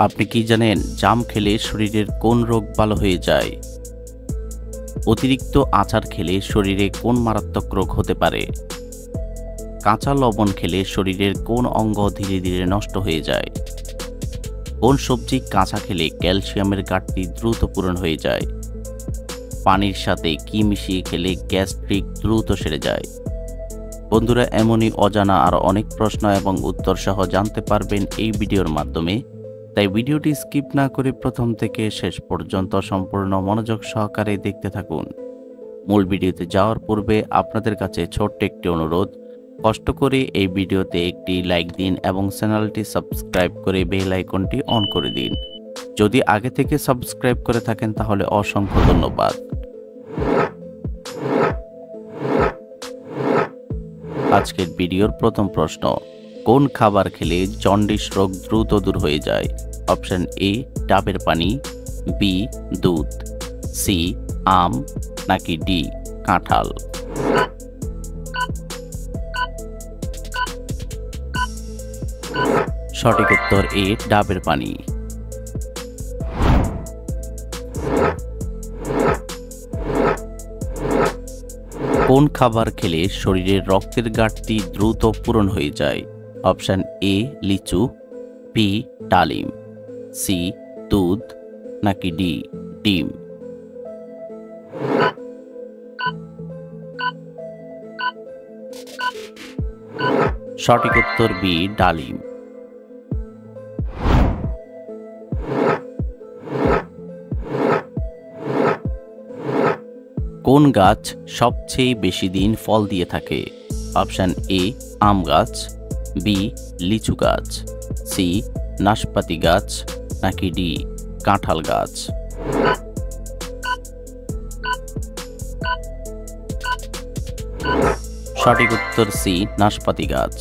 আপনি কি জানেন জাম খেলে শরীরের কোন রোগ ভালো হয়ে যায়? অতিরিক্ত আচার খেলে শরীরে কোন মারাত্মক রোগ হতে পারে? কাঁচা লবণ খেলে শরীরের কোন অঙ্গ ধীরে ধীরে নষ্ট হয়ে যায়? কোন সবজি কাঁচা খেলে ক্যালসিয়ামের ঘাটতি দ্রুত পূরণ হয়ে যায়? পানির সাথে কি মিশিয়ে খেলে গ্যাস্ট্রিক দ্রুত সেরে যায়? বন্ধুরা, এমনই অজানা আরও অনেক প্রশ্ন এবং উত্তর সহ জানতে পারবেন এই ভিডিওর মাধ্যমে। তাই ভিডিওটি স্কিপ না করে প্রথম থেকে শেষ পর্যন্ত সম্পূর্ণ মনোযোগ সহকারে দেখতে থাকুন। মূল ভিডিওতে যাওয়ার পূর্বে আপনাদের কাছে ছোট্ট একটি অনুরোধ, কষ্ট করে এই ভিডিওতে একটি লাইক দিন এবং চ্যানেলটি সাবস্ক্রাইব করে বেল আইকনটি অন করে দিন। যদি আগে থেকে সাবস্ক্রাইব করে থাকেন তাহলে অসংখ্য ধন্যবাদ। আজকের ভিডিওর প্রথম প্রশ্ন, কোন খাবার খেলে জন্ডিস রোগ দ্রুত দূর হয়ে যায়? অপশন এ ডাবের পানি, বি দুধ, সি আম, নাকি ডি কাঁঠাল? সঠিক উত্তর এ ডাবের পানি। কোন খাবার খেলে শরীরের রক্তের ঘাটতি দ্রুত পূরণ হয়ে যায়? অপশন এ লিচু, বি ডালিম, সি দুধ, নাকি ডি ডিম? সঠিক উত্তর বি ডালিম। কোন গাছ সবচেয়ে বেশি দিন ফল দিয়ে থাকে? অপশন এ আম গাছ, বি লিচু গাছ, সি নাশপাতি গাছ, নাকি ডি কাঁঠাল গাছ? সঠিক উত্তর সি নাশপাতি গাছ।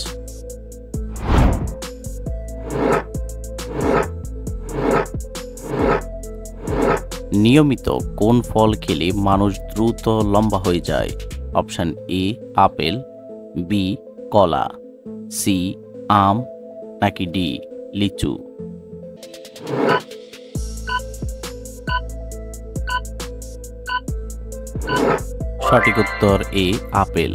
নিয়মিত কোন ফল খেলে মানুষ দ্রুত লম্বা হয়ে যায়? অপশন এ আপেল, বি কলা, সি আম, নাকি ডি লিচু? সঠিক উত্তর এ আপেল।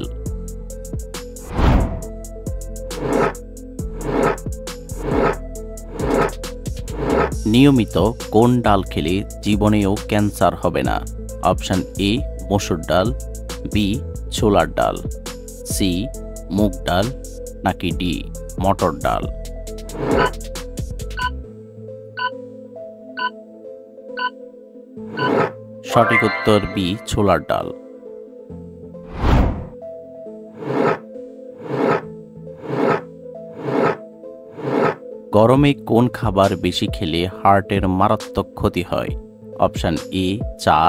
নিয়মিত কোন ডাল খেলে জীবনেও ক্যান্সার হবে না? অপশন এ মসুর ডাল, বি ছোলার ডাল, সি মুগ ডাল, নাকি ডি মটর ডাল? সঠিক উত্তর বি ছোলার ডাল। গরমে কোন খাবার বেশি খেলে হার্টের মারাত্মক ক্ষতি হয়? অপশন এ চা,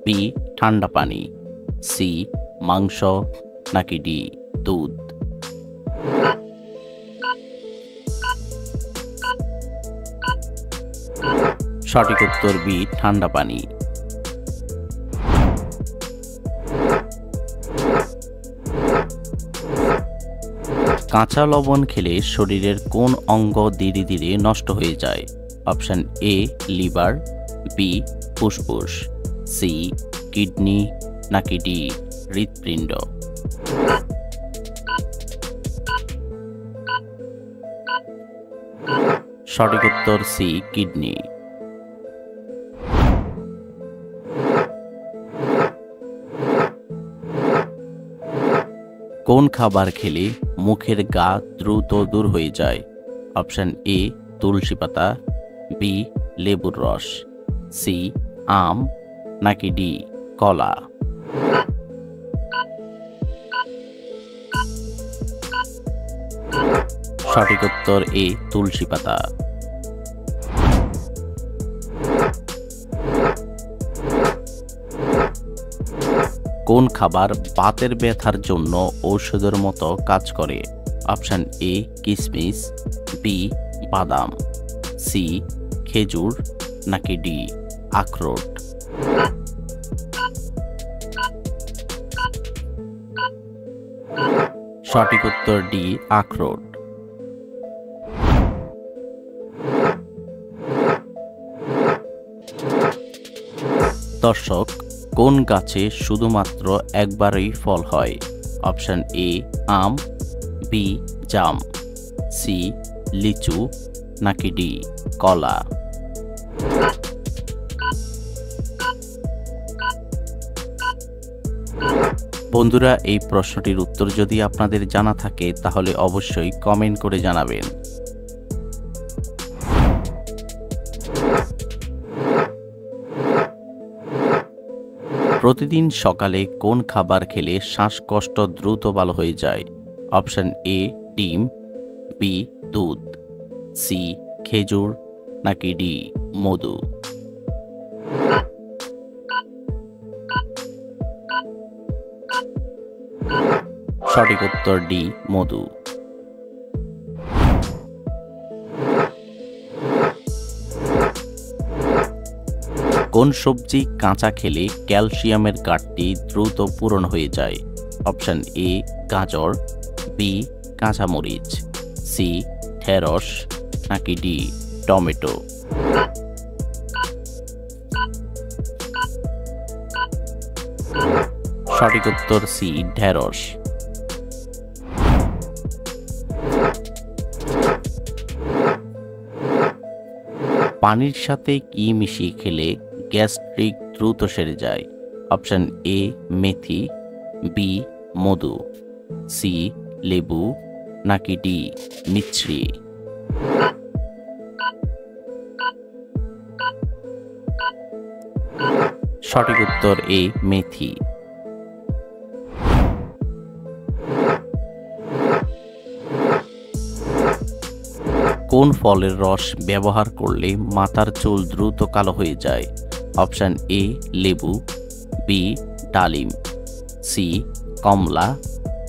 বি ঠান্ডা পানি, সি মাংস, নাকি ডি দুধ? সঠিক উত্তর বি ঠান্ডা পানি। কাঁচা লবণ খেলে শরীরের কোন অঙ্গ ধীরে ধীরে নষ্ট হয়ে যায়? অপশন এ লিভার, বি ফুসফুস, সি কিডনি, নাকি ডি হৃৎপিণ্ড? সঠিক উত্তর সি কিডনি। কোন খাবার খেলে মুখের ঘা দ্রুত দূর হয়ে যায়? অপশন এ তুলসী পাতা, বি লেবুর রস, সি আম, নাকি ডি কলা? সঠিক উত্তর এ তুলসী পাতা। কোন খাবার বাতের ব্যথার জন্য ঔষধের মতো কাজ করে? অপশন এ কিশমিশ, বি বাদাম, সি খেজুর, নাকি ডি আখরোট? সঠিক উত্তর ডি আখরোট। দর্শক, কোন গাছে শুধুমাত্র একবারই ফল হয়? অপশন এ আম, বি জাম, সি লিচু, নাকি ডি কলা? বন্ধুরা, এই প্রশ্নটির উত্তর যদি আপনাদের জানা থাকে তাহলে অবশ্যই কমেন্ট করে জানাবেন। প্রতিদিন সকালে কোন খাবার খেলে শ্বাসকষ্ট দ্রুত ভালো হয়ে যায়? অপশন এ ডিম, বি দুধ, সি খেজুর, নাকি ডি মধু? সঠিক উত্তর ডি মধু। কোন সবজি কাঁচা খেলে ক্যালসিয়ামের ঘাটতি দ্রুত পূরণ হয়ে যায়? অপশন এ গাজর, বি কাঁচামরিচ, সি ঢেঁড়স, নাকি ডি টমেটো? সঠিক উত্তর সি ঢেঁড়স। পানির সাথে কি মিশিয়ে খেলে গ্যাস্ট্রিক দ্রুত সেরে যায়? অপশন এ মেথি, বি মধু, সি লেবু, নাকি ডি মিছরি? সঠিক উত্তর এ মেথি। কোন ফলের রস ব্যবহার করলে মাথার চুল দ্রুত কালো হয়ে যায়? অপশন এ লেবু, বি ডালিম, সি কমলা,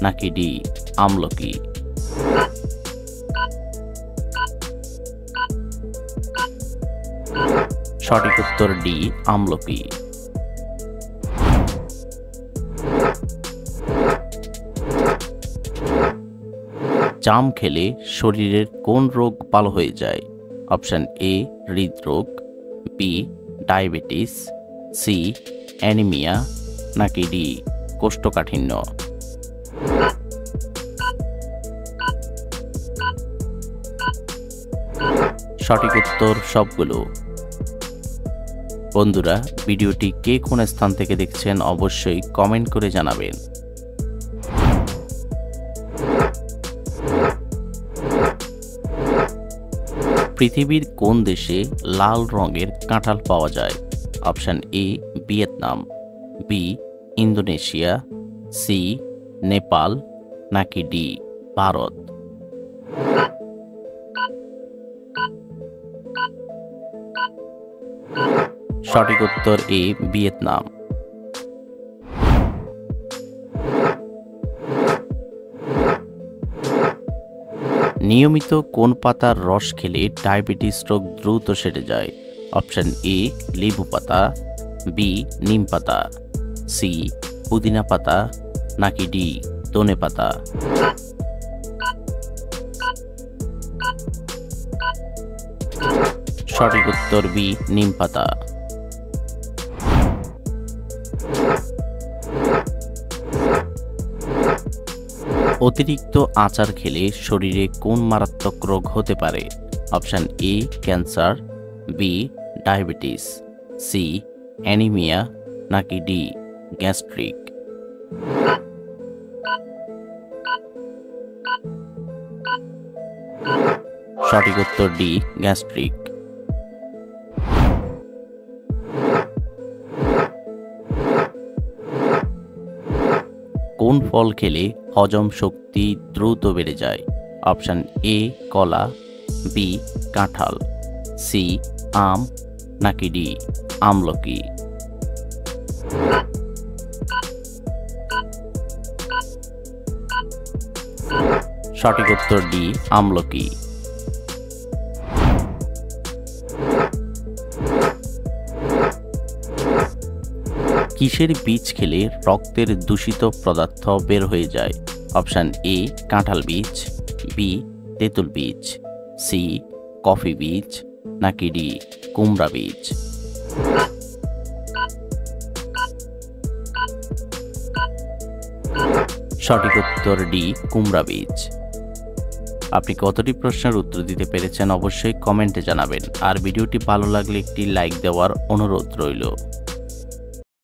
নাকি ডি আমলকি? সঠিক উত্তর ডি আমলকি। জাম খেলে শরীরের কোন রোগ ভালো হয়ে যায়? অপশন এ হৃদরোগ, বি ডায়াবেটিস, সি অ্যানিমিয়া, নাকি ডি কোষ্ঠকাঠিন্য? সঠিক উত্তর সবগুলো। বন্ধুরা, ভিডিওটি কে কোন স্থান থেকে দেখছেন অবশ্যই কমেন্ট করে জানাবেন। পৃথিবীর কোন দেশে লাল রঙের কাঁঠাল পাওয়া যায়? Option A Vietnam, B Indonesia, C Nepal, নাকি ডি ভারত? সঠিক উত্তর এ ভিয়েতনাম। নিয়মিত কোন পাতার রস খেলে ডায়াবেটিস রোগ দ্রুত সেরে যায়? অপশন এ লেবু পাতা, বি নিম পাতা, সি পুদিনা পাতা, নাকি ডি ধনে পাতা? সঠিক উত্তর বি নিম পাতা। অতিরিক্ত আচার খেলে শরীরে কোন মারাত্মক রোগ হতে পারে? Option A cancer, B diabetes, C anaemia, নাকি ডি গ্যাস্ট্রিক? সঠিক উত্তর ডি গ্যাস্ট্রিক। কোন ফল খেলে হজম শক্তি দ্রুত বেড়ে যায়? অপশন এ কলা, বি কাঁঠাল, সি আম, নাকি ডি আমলকি? সঠিক উত্তর ডি আমলকি। কিসের বীজ খেলে রক্তের দূষিত পদার্থ বের হয়ে যায়? অপশন এ কাঁঠাল বীজ, বি তেঁতুল বীজ, সি কফি বীজ, নাকি ডি কুমড়া বীজ? সঠিক উত্তর ডি, কুমড়া বীজ। আপনি কতটি প্রশ্নের উত্তর দিতে পেরেছেন অবশ্যই কমেন্টে জানাবেন, আর ভিডিওটি ভালো লাগলে একটি লাইক দেওয়ার অনুরোধ রইল।